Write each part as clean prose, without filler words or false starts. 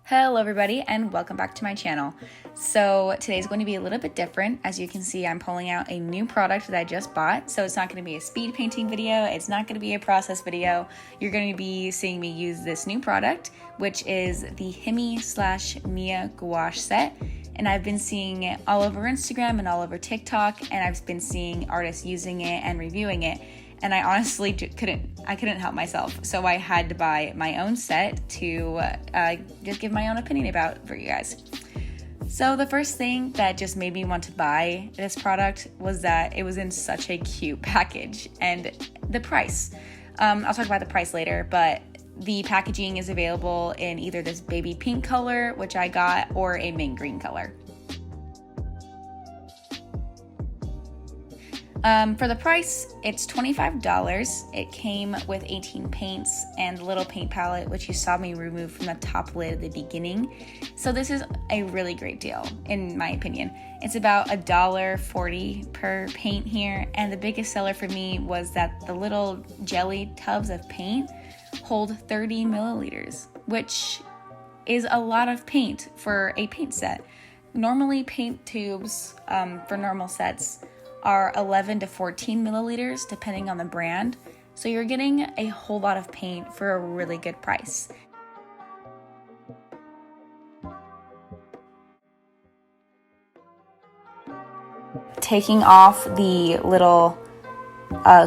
Hello everybody and welcome back to my channel. So today's going to be a little bit different. As you can see, I'm pulling out a new product that I just bought. So it's not going to be a speed painting video. It's not going to be a process video. You're going to be seeing me use this new product, which is the Himi / Miya gouache set. And I've been seeing it all over Instagram and all over TikTok, and I've been seeing artists using it and reviewing it. And I honestly couldn't help myself. So I had to buy my own set to just give my own opinion about for you guys. So the first thing that just made me want to buy this product was that it was in such a cute package and the price. I'll talk about the price later, but the packaging is available in either this baby pink color, which I got, or a mint green color. For the price, it's $25. It came with 18 paints and the little paint palette, which you saw me remove from the top lid at the beginning. So this is a really great deal, in my opinion. It's about $1.40 per paint here, and the biggest seller for me was that the little jelly tubs of paint hold 30 milliliters, which is a lot of paint for a paint set. Normally, paint tubes for normal sets are 11 to 14 milliliters depending on the brand, so you're getting a whole lot of paint for a really good price. Taking off the little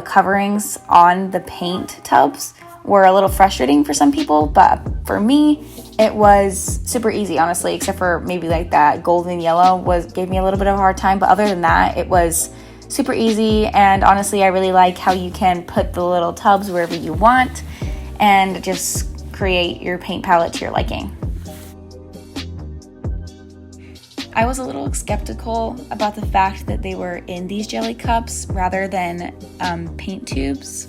coverings on the paint tubs were a little frustrating for some people, but for me it was super easy, honestly, except for maybe like that golden yellow gave me a little bit of a hard time. But other than that, it was super easy, and honestly I really like how you can put the little tubs wherever you want and just create your paint palette to your liking. I was a little skeptical about the fact that they were in these jelly cups rather than paint tubes,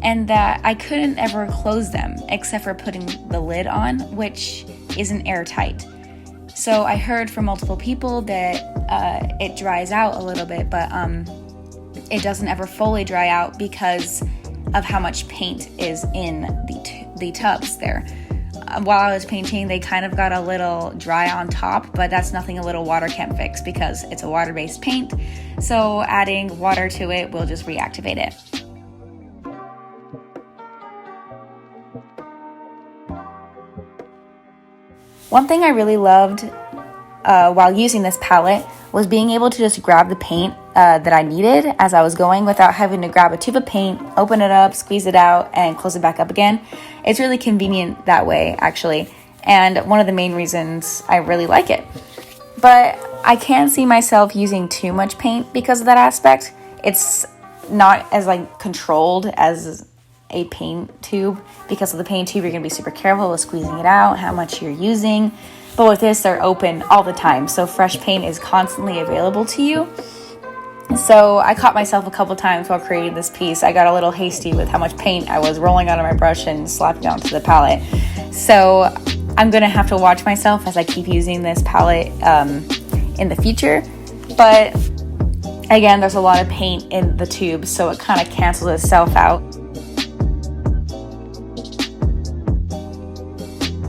and that I couldn't ever close them except for putting the lid on, which isn't airtight. So I heard from multiple people that it dries out a little bit, but it doesn't ever fully dry out because of how much paint is in the tubs there. While I was painting, they kind of got a little dry on top, but that's nothing a little water can't fix because it's a water-based paint. So adding water to it will just reactivate it. One thing I really loved while using this palette was being able to just grab the paint that I needed as I was going without having to grab a tube of paint, open it up, squeeze it out, and close it back up again. It's really convenient that way, actually, and one of the main reasons I really like it. But I can't see myself using too much paint because of that aspect. It's not as controlled as a paint tube. Because of the paint tube, you're going to be super careful with squeezing it out, how much you're using. But with this, they're open all the time, so fresh paint is constantly available to you. So I caught myself a couple times while creating this piece. I got a little hasty with how much paint I was rolling out of my brush and slapping onto the palette. So I'm going to have to watch myself as I keep using this palette in the future. But again, there's a lot of paint in the tube, so it kind of cancels itself out.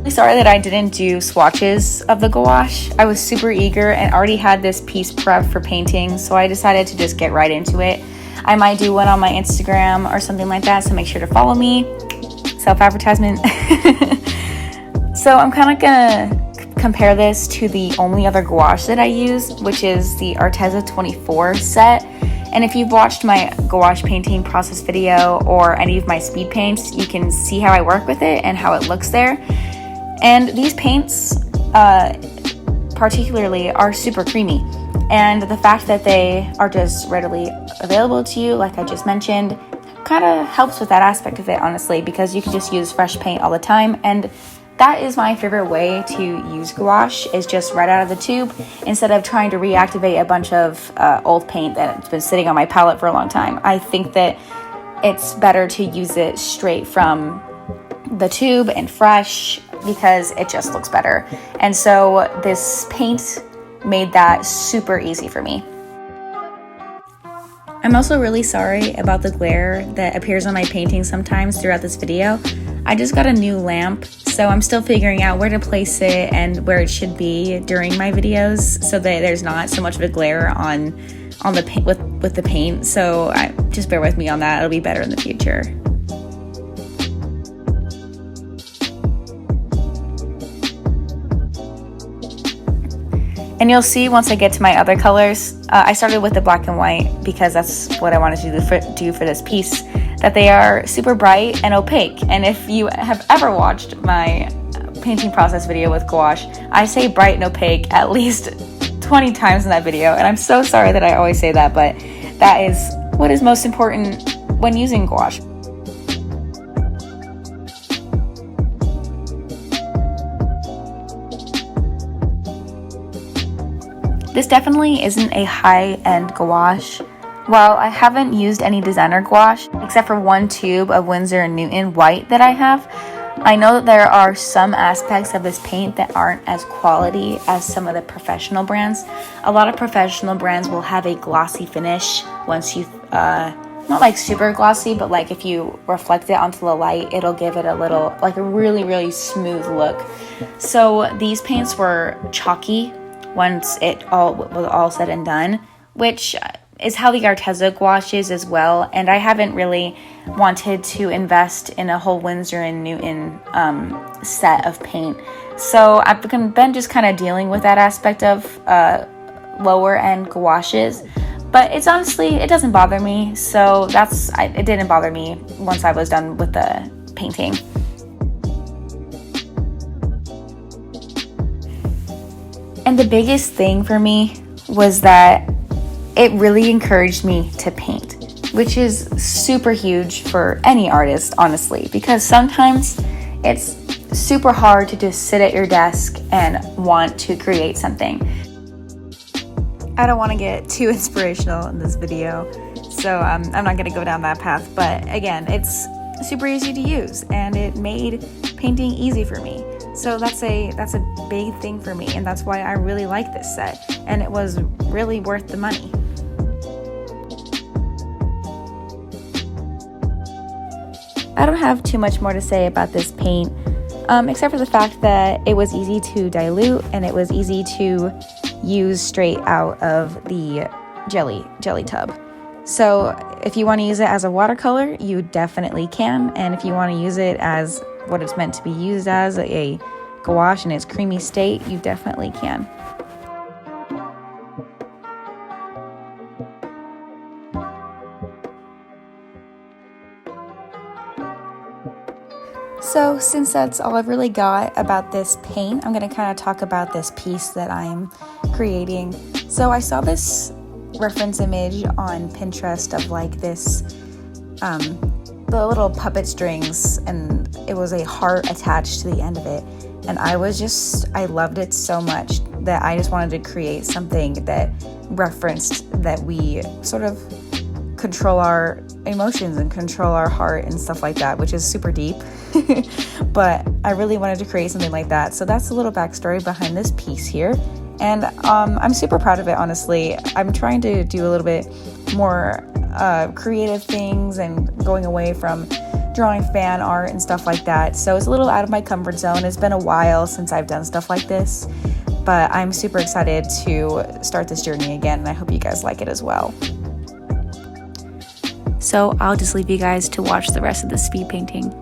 Sorry that I didn't do swatches of the gouache. I was super eager and already had this piece prepped for painting, so I decided to just get right into it. I might do one on my Instagram or something like that, so make sure to follow me. Self-advertisement. So I'm kind of gonna compare this to the only other gouache that I use, which is the Arteza 24 set. And if you've watched my gouache painting process video or any of my speed paints, you can see how I work with it and how it looks there. And these paints, particularly, are super creamy. And the fact that they are just readily available to you, like I just mentioned, kind of helps with that aspect of it, honestly, because you can just use fresh paint all the time. And that is my favorite way to use gouache, is just right out of the tube, instead of trying to reactivate a bunch of old paint that's been sitting on my palette for a long time. I think that it's better to use it straight from the tube and fresh, because it just looks better. And so this paint made that super easy for me. I'm also really sorry about the glare that appears on my painting sometimes throughout this video. I just got a new lamp, So I'm still figuring out where to place it and where it should be during my videos so that there's not so much of a glare on the paint with the paint. So just bear with me on that. It'll be better in the future. And you'll see once I get to my other colors, I started with the black and white because that's what I wanted to do for this piece, that they are super bright and opaque. And if you have ever watched my painting process video with gouache, I say bright and opaque at least 20 times in that video. And I'm so sorry that I always say that, but that is what is most important when using gouache. This definitely isn't a high-end gouache. While I haven't used any designer gouache, except for one tube of Winsor & Newton white that I have, I know that there are some aspects of this paint that aren't as quality as some of the professional brands. A lot of professional brands will have a glossy finish once you, not like super glossy, but like if you reflect it onto the light, it'll give it a little, like a really, really smooth look. So these paints were chalky once it was all said and done, which is how the Arteza gouache is as well. And I haven't really wanted to invest in a whole Winsor & Newton set of paint. So I've been just kind of dealing with that aspect of lower end gouaches. But it's honestly, it doesn't bother me. So it didn't bother me once I was done with the painting. And the biggest thing for me was that it really encouraged me to paint, which is super huge for any artist, honestly, because sometimes it's super hard to just sit at your desk and want to create something. I don't want to get too inspirational in this video, so I'm not going to go down that path, but again, it's super easy to use and it made painting easy for me. So that's a big thing for me, and that's why I really like this set, and it was really worth the money. I don't have too much more to say about this paint, except for the fact that it was easy to dilute and it was easy to use straight out of the jelly tub. So if you want to use it as a watercolor, you definitely can, and if you want to use it as what it's meant to be used as, a gouache in its creamy state, you definitely can. So since that's all I've really got about this paint, I'm going to kind of talk about this piece that I'm creating. So I saw this reference image on Pinterest of like this the little puppet strings, and it was a heart attached to the end of it, and I loved it so much that I just wanted to create something that referenced that we sort of control our emotions and control our heart and stuff like that, which is super deep. But I really wanted to create something like that. So that's a little backstory behind this piece here, and I'm super proud of it, honestly. I'm trying to do a little bit more creative things and going away from drawing fan art and stuff like that. So it's a little out of my comfort zone. It's been a while since I've done stuff like this, but I'm super excited to start this journey again, and I hope you guys like it as well. So I'll just leave you guys to watch the rest of the speed painting.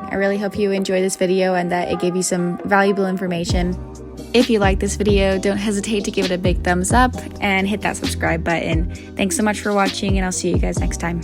I really hope you enjoyed this video and that it gave you some valuable information. If you like this video, don't hesitate to give it a big thumbs up and hit that subscribe button. Thanks so much for watching, and I'll see you guys next time.